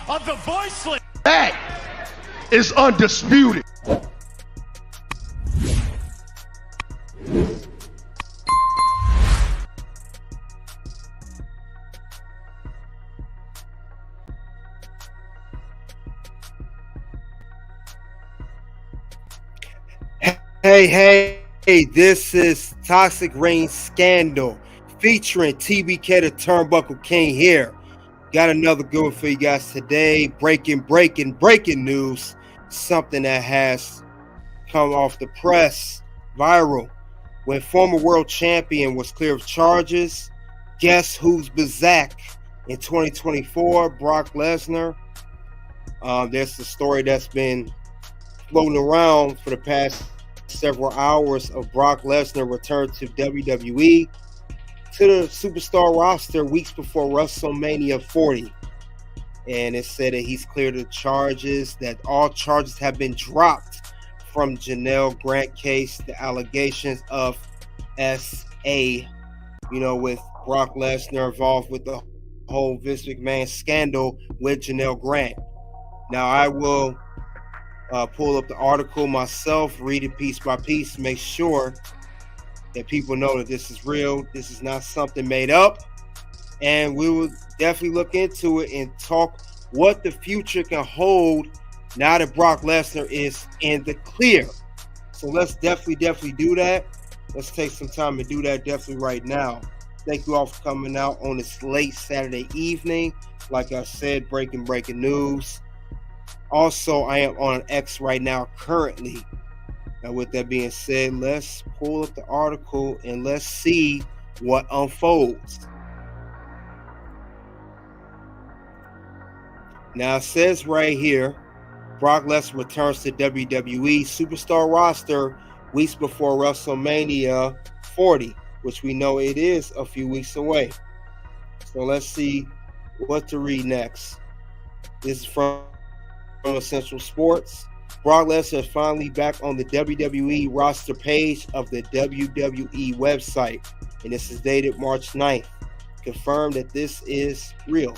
of the voiceless. That is undisputed. Hey, this is Toxic Reign Scandal featuring TBK the Turnbuckle King here. Got another good one for you guys today. Breaking news. Something that has come off the press, viral. When former world champion was cleared of charges, guess who's back in 2024? Brock Lesnar. There's the story that's been floating around for the past several hours of Brock Lesnar returned to WWE to the superstar roster weeks before WrestleMania 40. And it said that he's cleared of charges, that all charges have been dropped from Janelle Grant case, the allegations of SA, with Brock Lesnar involved with the whole Vince McMahon scandal with Janelle Grant. Now, I will pull up the article myself, read it piece by piece, make sure that people know that this is real. This is not something made up. And we will definitely look into it and talk what the future can hold now that Brock Lesnar is in the clear. So let's definitely do that. Let's take some time to do that definitely right now. Thank you all for coming out on this late Saturday evening. Like I said, breaking news. Also, I am on X right now currently. Now, with that being said, let's pull up the article and let's see what unfolds. Now, it says right here, Brock Lesnar returns to WWE superstar roster weeks before WrestleMania 40, which we know it is a few weeks away. So let's see what to read next. This is from Essential Sports. Brock Lesnar is finally back on the WWE roster page of the WWE website, and this is dated March 9th. Confirmed that this is real.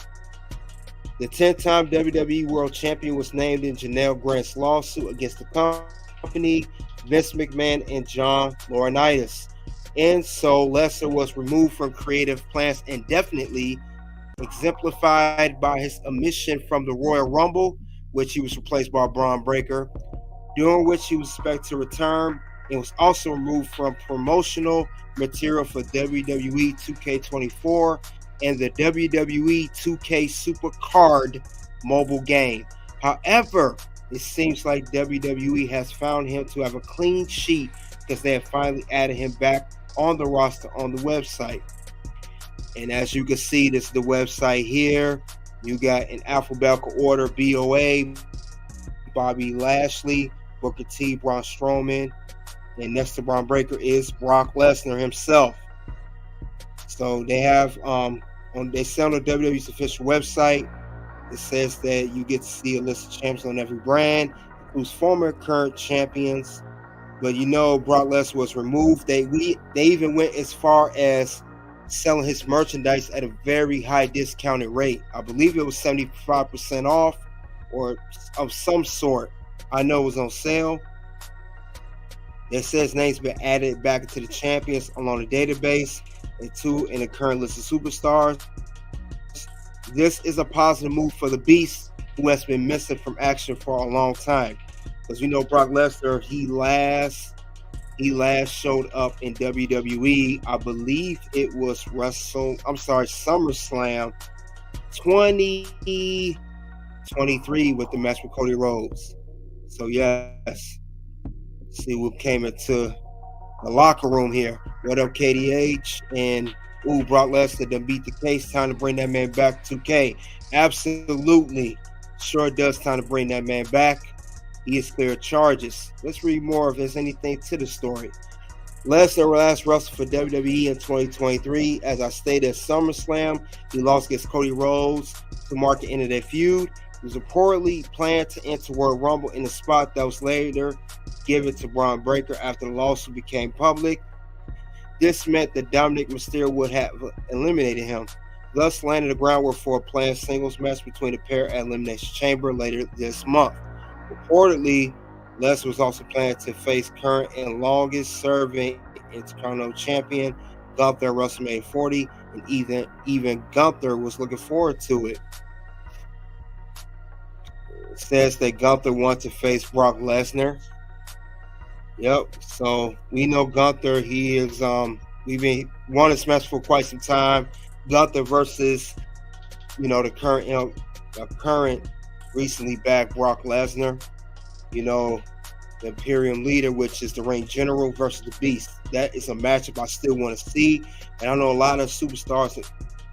The 10-time WWE World Champion was named in Janelle Grant's lawsuit against the company, Vince McMahon, and John Laurinaitis. And so Lesnar was removed from creative plans indefinitely, exemplified by his omission from the Royal Rumble, which he was replaced by Braun Breaker, during which he was expected to return, and was also removed from promotional material for WWE 2K24 and the WWE 2K Super Card mobile game. However, it seems like WWE has found him to have a clean sheet because they have finally added him back on the roster on the website. And as you can see, this is the website here. You got in alphabetical order: BOA, Bobby Lashley, Booker T, Braun Strowman, and next to Braun Breaker is Brock Lesnar himself. So they have they sell on WWE's official website. It says that you get to see a list of champions on every brand, includes former and current champions. But Brock Lesnar was removed. They even went as far as selling his merchandise at a very high discounted rate. I believe it was 75% off or of some sort. I know it was on sale. It says names been added back into the champions along the database and two in the current list of superstars. This is a positive move for the Beast, who has been missing from action for a long time. Because we know Brock Lesnar, he last showed up in WWE. I believe it was SummerSlam 2023 with the match with Cody Rhodes. So yes, see what came into the locker room here. What up, KDH? And Brock Lesnar done beat the case. Time to bring that man back to 2K. Absolutely, sure does. Time to bring that man back. He is cleared charges. Let's read more if there's anything to the story. Lesnar last wrestled for WWE in 2023. As I stated at SummerSlam, he lost against Cody Rhodes to mark the end of their feud. He was reportedly planned to enter Royal Rumble in a spot that was later given to Braun Breaker after the lawsuit became public. This meant that Dominic Mysterio would have eliminated him. thus laying the groundwork for a planned singles match between the pair at Elimination Chamber later this month. Reportedly, Lesnar was also planning to face current and longest-serving Intercontinental Champion Gunther at WrestleMania 40, and even Gunther was looking forward to it. It says that Gunther wants to face Brock Lesnar. Yep. So we know Gunther. He is we've been wanting this match for quite some time. Gunther versus the current recently back Brock Lesnar. The Imperium leader, which is the Reign General, versus the Beast. That is a matchup I still want to see, and I know a lot of superstars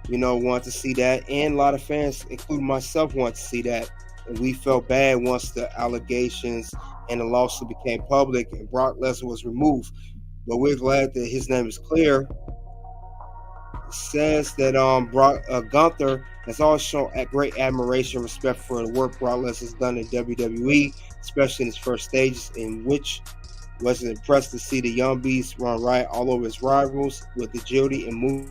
want to see that, and a lot of fans, including myself, want to see that. And we felt bad once the allegations and the lawsuit became public and Brock Lesnar was removed. But we're glad that his name is clear. It says that Gunther has always shown great admiration and respect for the work Brock Lesnar has done in WWE, especially in his first stages, in which was impressed to see the Young Beast run right all over his rivals with agility and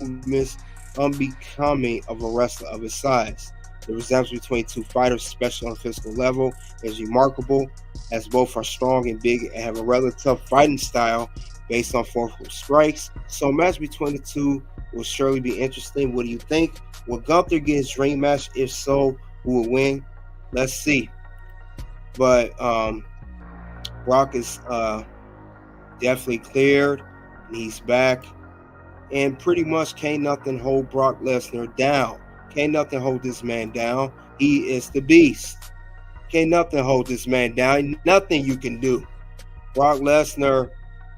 movements unbecoming of a wrestler of his size. The resemblance between two fighters, especially on a physical level, is remarkable, as both are strong and big and have a rather tough fighting style based on forceful strikes. So a match between the two will surely be interesting. What do you think? Will Gunther get his dream match? If so, who will win? Let's see. But Brock is definitely cleared, and he's back. And pretty much can't nothing hold Brock Lesnar down. Can't nothing hold this man down. He is the Beast. Can't nothing hold this man down. Nothing you can do. Brock Lesnar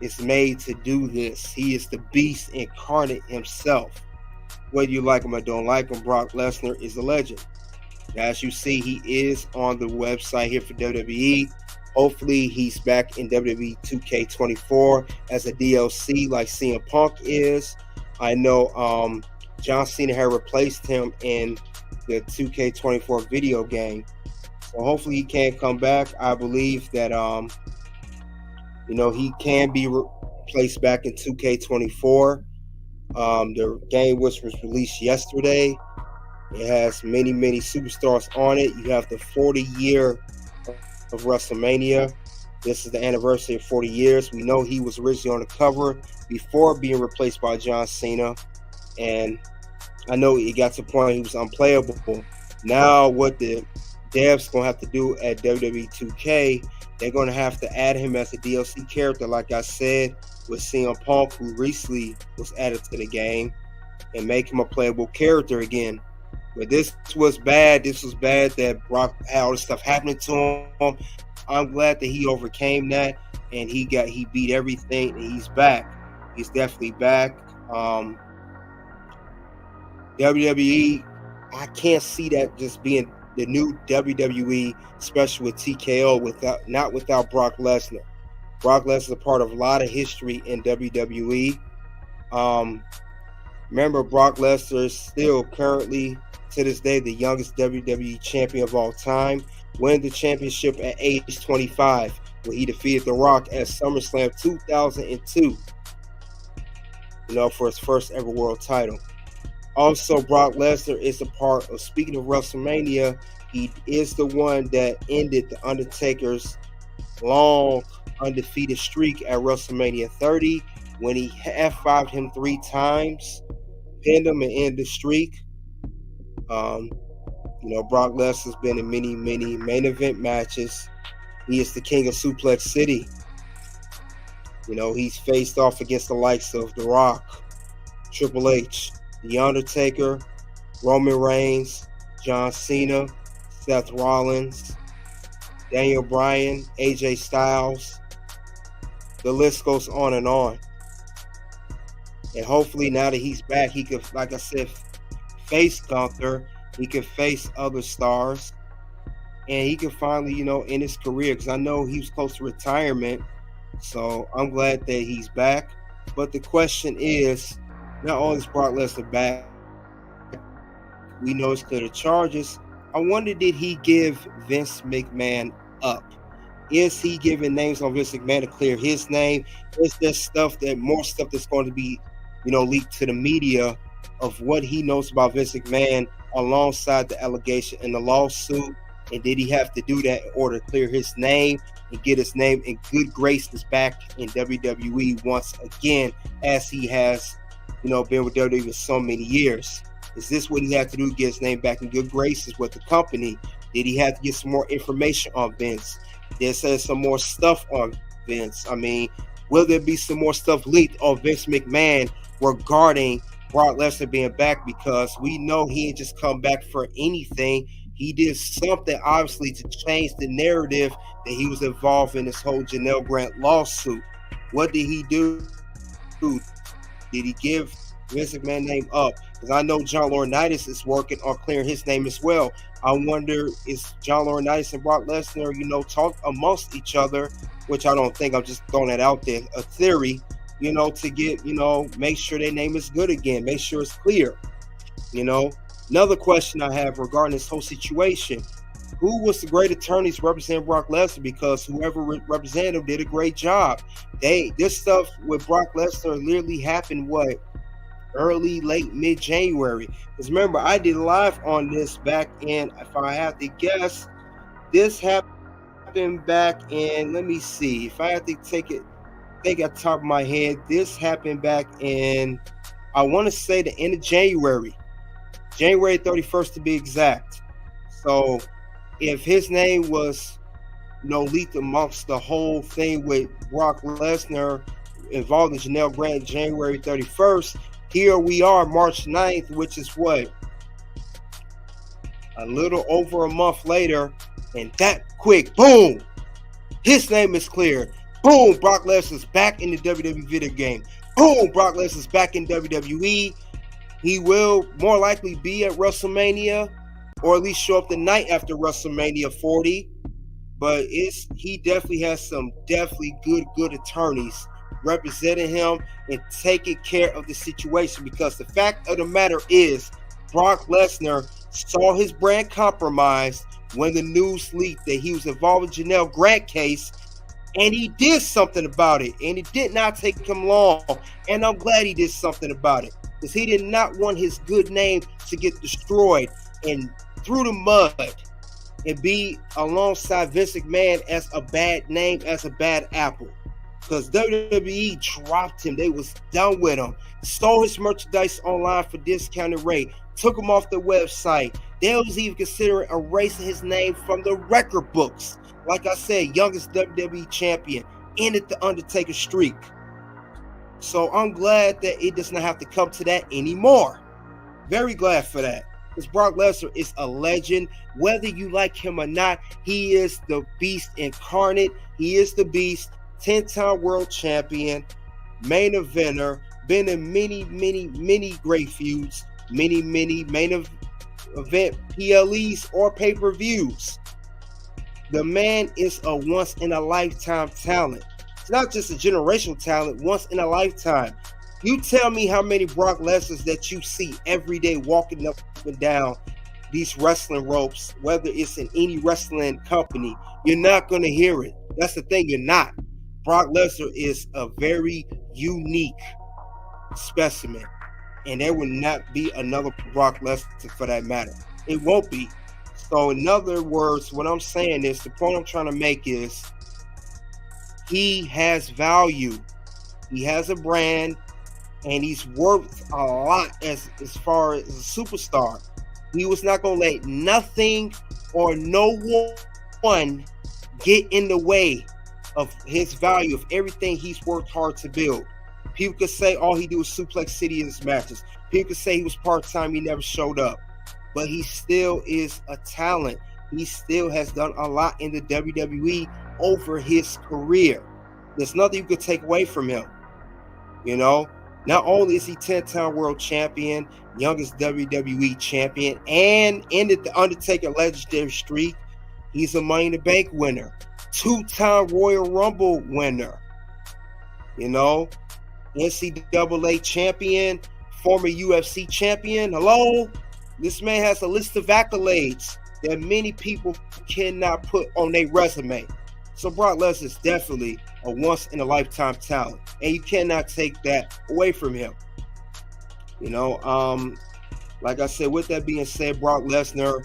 is made to do this. He is the Beast incarnate himself. Whether you like him or don't like him, Brock Lesnar is a legend. As you see, he is on the website here for WWE. Hopefully, he's back in WWE 2K24 as a DLC like CM Punk is. I know John Cena had replaced him in the 2K24 video game. So hopefully he can come back. I believe that he can be placed back in 2K24. The game which was released yesterday. It has many, many superstars on it. You have the 40 year of WrestleMania. This is the anniversary of 40 years. We know he was originally on the cover before being replaced by John Cena. And I know it got to the point he was unplayable. Now what the devs going to have to do at WWE 2K, they're going to have to add him as a DLC character, like I said, with CM Punk, who recently was added to the game, and make him a playable character again. But this was bad. This was bad that Brock had all this stuff happening to him. I'm glad that he overcame that, and he beat everything, and he's back. He's definitely back. WWE, I can't see that just being the new WWE, especially with TKO, not without Brock Lesnar. Brock Lesnar is a part of a lot of history in WWE. Remember, Brock Lesnar is still currently, to this day, the youngest WWE champion of all time, winning the championship at age 25, when he defeated The Rock at SummerSlam 2002, for his first ever world title. Also, Brock Lesnar is a part of, speaking of WrestleMania, he is the one that ended The Undertaker's long undefeated streak at WrestleMania 30 when he F5'd him 3 times, pinned him, and ended the streak. Brock Lesnar's been in many, many main event matches. He is the king of Suplex City. He's faced off against the likes of The Rock, Triple H, The Undertaker, Roman Reigns, John Cena, Seth Rollins, Daniel Bryan, AJ Styles. The list goes on and on. And hopefully now that he's back, he could, like I said, face Gunther. He could face other stars. And he can finally, end his career. Because I know he was close to retirement. So I'm glad that he's back. But the question is, not only is Brock Lesnar back, we know it's clear the charges. I wonder, did he give Vince McMahon up? Is he giving names on Vince McMahon to clear his name? Is there more stuff that's going to be, leaked to the media of what he knows about Vince McMahon alongside the allegation and the lawsuit? And did he have to do that in order to clear his name and get his name in good graces back in WWE once again, as he has, been with WWE for so many years? Is this what he had to do to get his name back in good graces with the company? Did he have to get some more information on Vince? Did say some more stuff on Vince? I mean, will there be some more stuff leaked on Vince McMahon regarding Brock Lesnar being back? Because we know he ain't just come back for anything. He did something, obviously, to change the narrative that he was involved in this whole Janelle Grant lawsuit. What did he do? Did he give Vince McMahon's name up? Because I know John Laurinaitis is working on clearing his name as well. I wonder, is John Laurinaitis and Brock Lesnar, talk amongst each other, which I don't think, I'm just throwing that out there, a theory, to get, make sure their name is good again, make sure it's clear, Another question I have regarding this whole situation: who was the great attorneys representing Brock Lesnar? Because whoever represented him did a great job. This stuff with Brock Lesnar literally happened early, late, mid-January. Because remember, I did live on this back in, if I have to guess, this happened back in, let me see, if I have to think at the top of my head, this happened back in, I want to say the end of January 31st to be exact. So if his name was leaked amongst the whole thing with Brock Lesnar involved in Janelle Grant January 31st, here we are March 9th, which is what, a little over a month later, and that quick, boom, his name is cleared. Boom, Brock Lesnar's back in the WWE video game. Boom, Brock Lesnar's back in WWE. He will more likely be at WrestleMania, or at least show up the night after WrestleMania 40. But he definitely has some good attorneys representing him and taking care of the situation. Because the fact of the matter is, Brock Lesnar saw his brand compromised when the news leaked that he was involved in Janelle Grant case, and he did something about it. And it did not take him long. And I'm glad he did something about it, because he did not want his good name to get destroyed and through the mud and be alongside Vince McMahon as a bad name, as a bad apple. Because WWE dropped him. They was done with him. Sold his merchandise online for discounted rate. Took him off the website. They was even considering erasing his name from the record books. Like I said, youngest WWE champion. Ended the Undertaker streak. So I'm glad that it does not have to come to that anymore. Very glad for that. Because Brock Lesnar is a legend. Whether you like him or not, he is the beast incarnate. He is the beast. 10-time world champion. Main eventer. Been in many great feuds. Many main event PLEs or pay-per-views. The man is a once-in-a-lifetime talent. It's not just a generational talent, once in a lifetime. You tell me how many Brock Lesnars that you see every day walking up and down these wrestling ropes, whether it's in any wrestling company. You're not going to hear it. That's the thing, you're not. Brock Lesnar is a very unique specimen, and there will not be another Brock Lesnar for that matter. It won't be. So in other words, what I'm saying is, the point I'm trying to make is, he has value. He has a brand, and he's worth a lot as far as a superstar. He was not going to let nothing or no one get in the way of his value, of everything he's worked hard to build. People could say all he did was Suplex City in his matches. People could say he was part-time, he never showed up. But he still is a talent. He still has done a lot in the WWE over his career. There's nothing you could take away from him. Not only is he 10-time world champion, youngest WWE champion, and ended the Undertaker legendary streak, he's a Money in the Bank winner, 2-time Royal Rumble winner, NCAA champion, former UFC champion. Hello? This man has a list of accolades that many people cannot put on their resume. So Brock Lesnar is definitely a once-in-a-lifetime talent, and you cannot take that away from him. You know, like I said, with that being said, Brock Lesnar,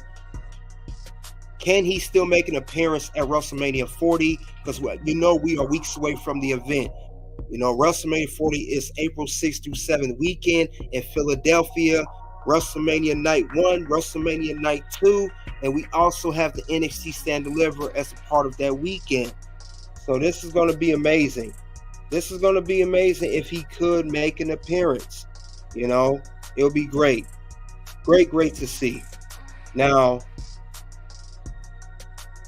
can he still make an appearance at WrestleMania 40? Because we are weeks away from the event. You know, WrestleMania 40 is April 6th through 7th weekend in Philadelphia. WrestleMania Night 1, WrestleMania Night 2, and we also have the NXT Stand Deliver as a part of that weekend. So this is going to be amazing. This is going to be amazing if he could make an appearance. You know, it'll be great. Great to see. Now,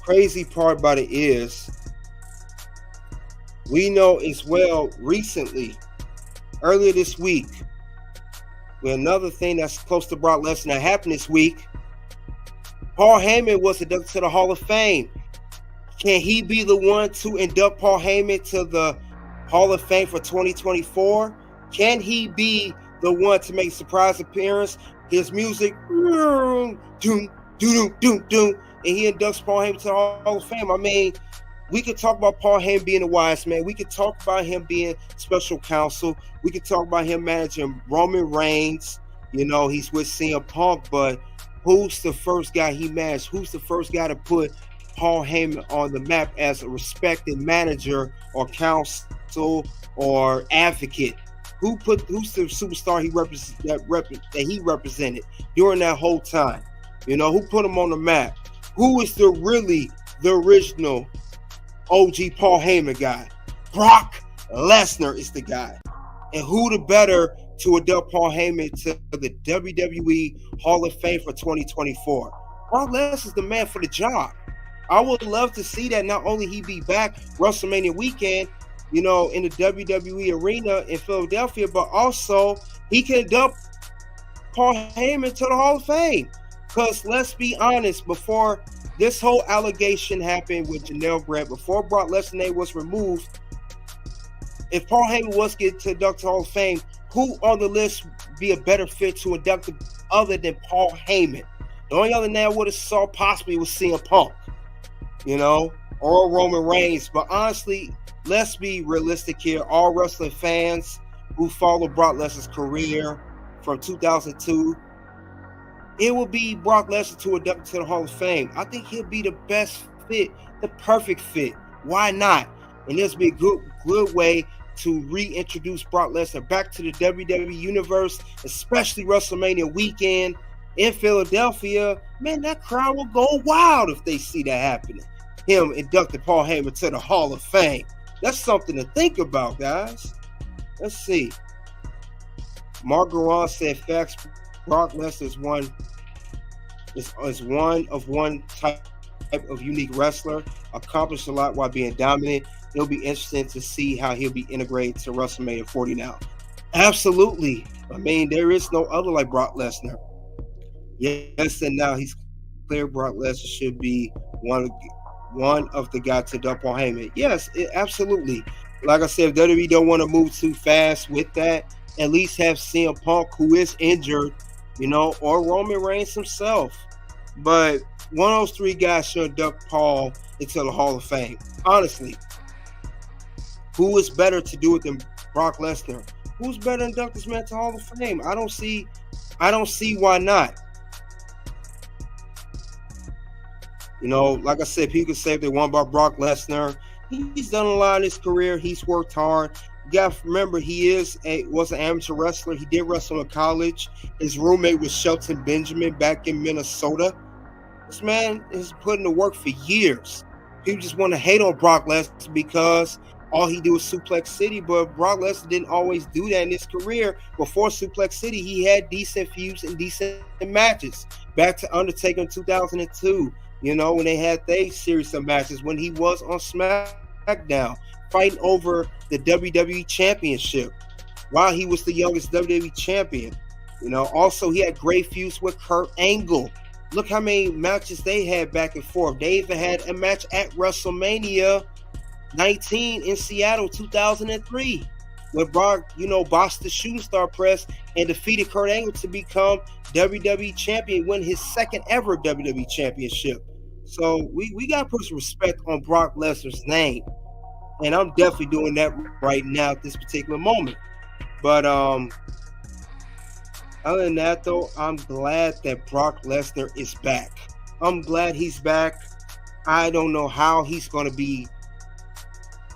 crazy part about it is, we know as well recently, earlier this week, with another thing that's close to Brock Lesnar that happened this week, Paul Heyman was inducted to the Hall of Fame. Can he be the one to induct Paul Heyman to the Hall of Fame for 2024? Can he be the one to make a surprise appearance? His music, doom, doom, doom, doom, doom, and he inducts Paul Heyman to the Hall of Fame. I mean, we could talk about Paul Heyman being a wise man. We could talk about him being special counsel. We could talk about him managing Roman Reigns. You know, he's with CM Punk, but who's the first guy he managed? Who's the first guy to put Paul Heyman on the map as a respected manager or counsel or advocate? Who's the superstar that he represented during that whole time? You know, who put him on the map? Who is the original OG Paul Heyman guy? Brock Lesnar is the guy. And who the better to induct Paul Heyman to the WWE Hall of Fame for 2024? Brock Lesnar is the man for the job. I would love to see that not only he be back WrestleMania weekend, you know, in the WWE arena in Philadelphia, but also he can induct Paul Heyman to the Hall of Fame. Because let's be honest, before this whole allegation happened with Janelle Brett, before Brock Lesnar's name was removed, if Paul Heyman was getting to induct to the Hall of Fame, who on the list would be a better fit to induct him other than Paul Heyman? The only other name I would have saw possibly was CM Punk, you know, or Roman Reigns. But honestly, let's be realistic here. All wrestling fans who follow Brock Lesnar's career from 2002, it will be Brock Lesnar to induct to the Hall of Fame. I think he'll be the best fit, the perfect fit. Why not? And this will be a good way to reintroduce Brock Lesnar back to the WWE universe, especially WrestleMania weekend in Philadelphia. Man, that crowd will go wild if they see that happening. Him inducting Paul Heyman to the Hall of Fame. That's something to think about, guys. Let's see. Mark Garon said, facts, Brock Lesnar is one type of unique wrestler, accomplished a lot while being dominant. It'll be interesting to see how he'll be integrated to WrestleMania 40 now. Absolutely. I mean, there is no other like Brock Lesnar. Yes, and now he's clear Brock Lesnar should be one of the guys to dump on Heyman. Yes, absolutely. Like I said, if WWE don't want to move too fast with that, at least have CM Punk, who is injured, you know, or Roman Reigns himself. But one of those three guys should induct Paul into the Hall of Fame. Honestly, who is better to do it than Brock Lesnar? Who's better to induct this man to the Hall of Fame? I don't see why not. You know, like I said, people can say if they want about Brock Lesnar. He's done a lot in his career. He's worked hard. You got to remember, he was an amateur wrestler. He did wrestle in college. His roommate was Shelton Benjamin back in Minnesota. This man is putting to work for years. People just want to hate on Brock Lesnar because all he do is Suplex City, but Brock Lesnar didn't always do that in his career. Before Suplex City, he had decent feuds and decent matches. Back to Undertaker in 2002, you know, when they had their series of matches, when he was on SmackDown, fighting over the WWE Championship while he was the youngest WWE champion. You know, also he had great feuds with Kurt Angle. Look how many matches they had back and forth. They even had a match at WrestleMania 19 in Seattle 2003 when Brock, you know, bossed the shooting star press and defeated Kurt Angle to become WWE champion, win his second ever WWE championship. So we got to put some respect on Brock Lesnar's name. And I'm definitely doing that right now at this particular moment. But Other than that, though, I'm glad that Brock Lesnar is back. I'm glad he's back. I don't know how he's going to be,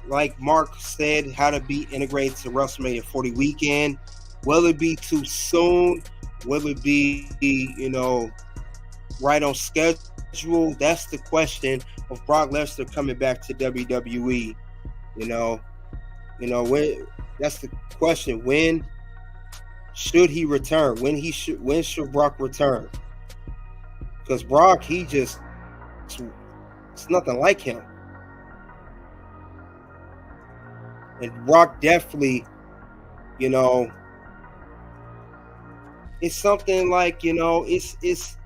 like Mark said, how to be integrated to WrestleMania 40 weekend. Will it be too soon? Will it be, right on schedule? That's the question of Brock Lesnar coming back to WWE. When that's the question. When should he return? When should Brock return? Because Brock, it's nothing like him. And Brock definitely, it's something like, it's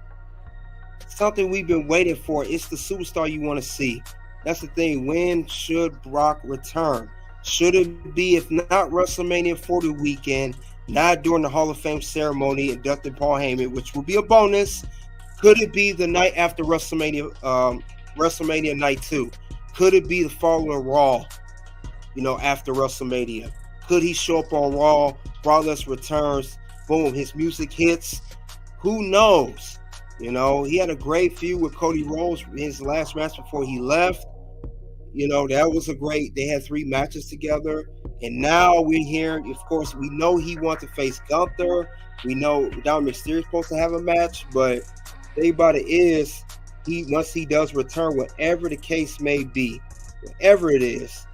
something we've been waiting for. It's the superstar you want to see. That's the thing. When should Brock return? Should it be, if not WrestleMania 40 weekend, not during the Hall of Fame ceremony inducting Paul Heyman, which will be a bonus? Could it be the night after WrestleMania Night 2? Could it be the following Raw, after WrestleMania? Could he show up on Raw? Brock Lesnar returns. Boom, his music hits. Who knows? He had a great feud with Cody Rhodes in his last match before he left. That was they had 3 matches together. And now we're here. Of course, we know he wants to face Gunther. We know Dominic Mysterio is supposed to have a match, but the thing about it is, once he does return, whatever the case may be, whatever it is,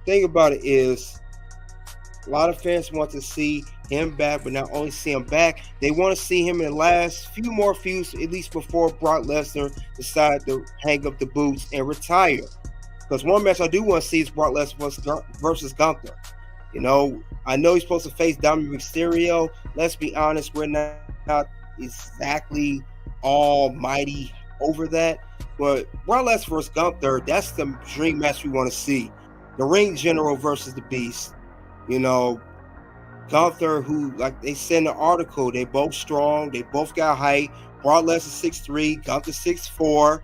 the thing about it is, a lot of fans want to see him back, but not only see him back, they want to see him in the last few more feuds, at least before Brock Lesnar decides to hang up the boots and retire. Because one match I do want to see is Brock Lesnar versus Gunther. I know he's supposed to face Dominic Mysterio. Let's be honest, we're not exactly almighty over that. But Brock Lesnar versus Gunther, that's the dream match we want to see. The Ring General versus the Beast. Gunther, who, like they said in the article, they both strong, they both got height. Brock Lesnar 6'3", Gunther 6'4".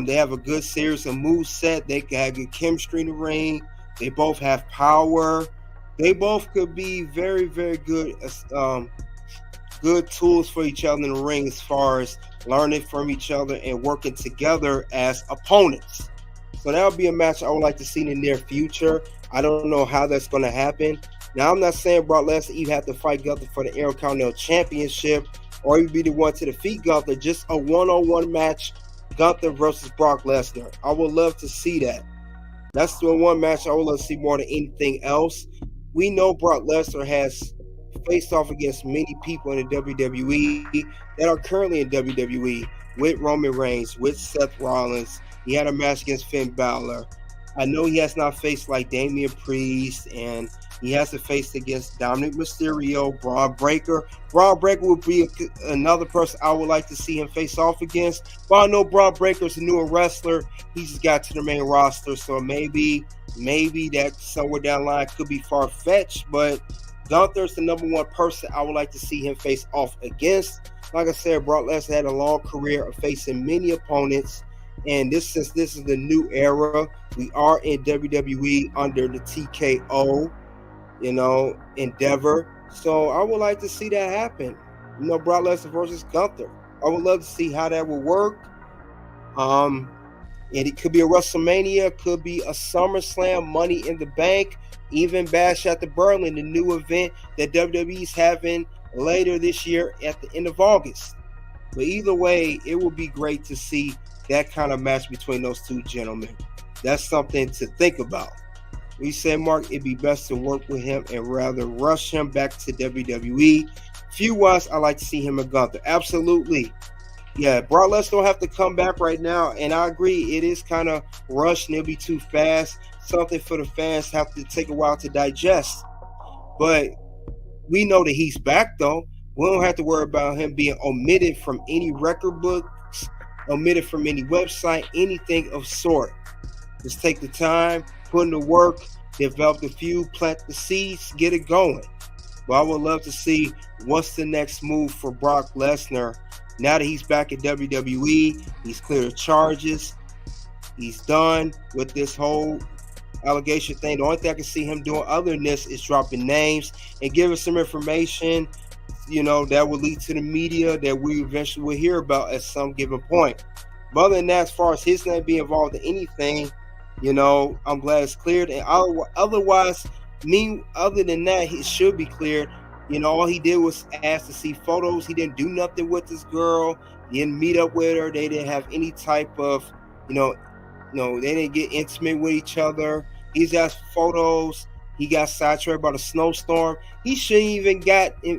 They have a good series of moves set. They have good chemistry in the ring. They both have power. They both could be very, very good good tools for each other in the ring as far as learning from each other and working together as opponents. So that would be a match I would like to see in the near future. I don't know how that's going to happen. Now, I'm not saying Brock Lesnar even have to fight Gunther for the Intercontinental Championship or even be the one to defeat Gunther. Just a one-on-one match, Gunther versus Brock Lesnar. I would love to see that. That's the one match I would love to see more than anything else. We know Brock Lesnar has faced off against many people in the WWE that are currently in WWE, with Roman Reigns, with Seth Rollins. He had a match against Finn Balor. I know he has not faced like Damian Priest, and he has to face against Dominic Mysterio, Braun Breaker. Braun Breaker would be another person I would like to see him face off against. But I know Braun Breaker is a newer wrestler. He just got to the main roster, so maybe that somewhere down the line could be far-fetched. But Gunther's the number one person I would like to see him face off against. Like I said, Brock Lesnar had a long career of facing many opponents. And since this is the new era, we are in WWE under the TKO, endeavor. So I would like to see that happen. Brock Lesnar versus Gunther. I would love to see how that would work. And it could be a WrestleMania, could be a SummerSlam, Money in the Bank, even Bash at the Berlin, the new event that WWE is having later this year at the end of August. But either way, it would be great to see that kind of match between those two gentlemen. That's something to think about. We said, Mark, it'd be best to work with him and rather rush him back to WWE. Few-wise, I like to see him and Gunther. Absolutely. Yeah, Brock Lesnar don't have to come back right now. And I agree, it is kind of rushed and it'll be too fast. Something for the fans have to take a while to digest. But we know that he's back, though. We don't have to worry about him being omitted from any record books, omitted from any website, anything of sort. Just take the time, put in the work, develop the feud, plant the seeds, get it going. But I would love to see what's the next move for Brock Lesnar. Now that he's back at WWE, he's cleared of charges. He's done with this whole allegation thing. The only thing I can see him doing other than this is dropping names and giving some information you know, that will lead to the media that we eventually will hear about at some given point. But other than that, as far as his name being involved in anything, you know, I'm glad it's cleared. And otherwise, other than that, it should be cleared. You know, all he did was ask to see photos. He didn't do nothing with this girl. He didn't meet up with her. They didn't have any type of, they didn't get intimate with each other. He's asked for photos. He got sidetracked by the snowstorm. He shouldn't even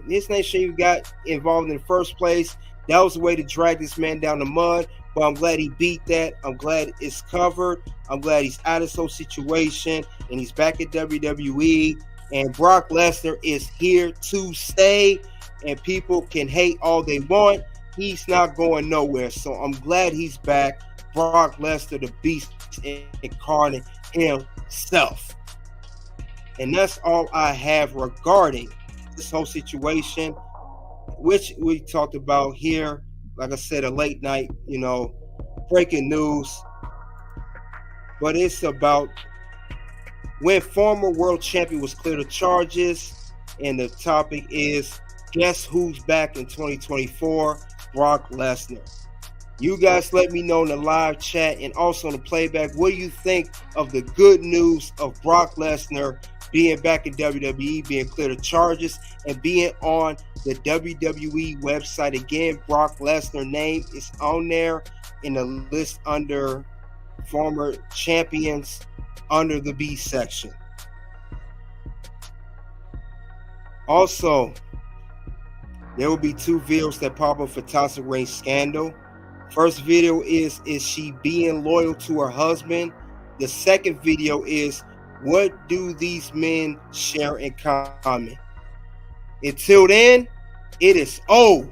his name shouldn't even got involved in the first place. That was the way to drag this man down the mud. But I'm glad he beat that. I'm glad it's covered. I'm glad he's out of some situation and he's back at WWE. And Brock Lesnar is here to stay. And people can hate all they want. He's not going nowhere. So I'm glad he's back. Brock Lesnar, the beast incarnate himself. And that's all I have regarding this whole situation, which we talked about here. Like I said, a late night, breaking news. But it's about when former world champion was cleared of charges. And the topic is, guess who's back in 2024? Brock Lesnar. You guys let me know in the live chat and also in the playback, what do you think of the good news of Brock Lesnar being back in WWE, being cleared of charges, and being on the WWE website? Again, Brock Lesnar name is on there in the list under former champions under the B section. Also, there will be 2 videos that pop up for Toxic Reigns scandal. First video is she being loyal to her husband? The second video is, what do these men share in common? Until then, it is O-U-T.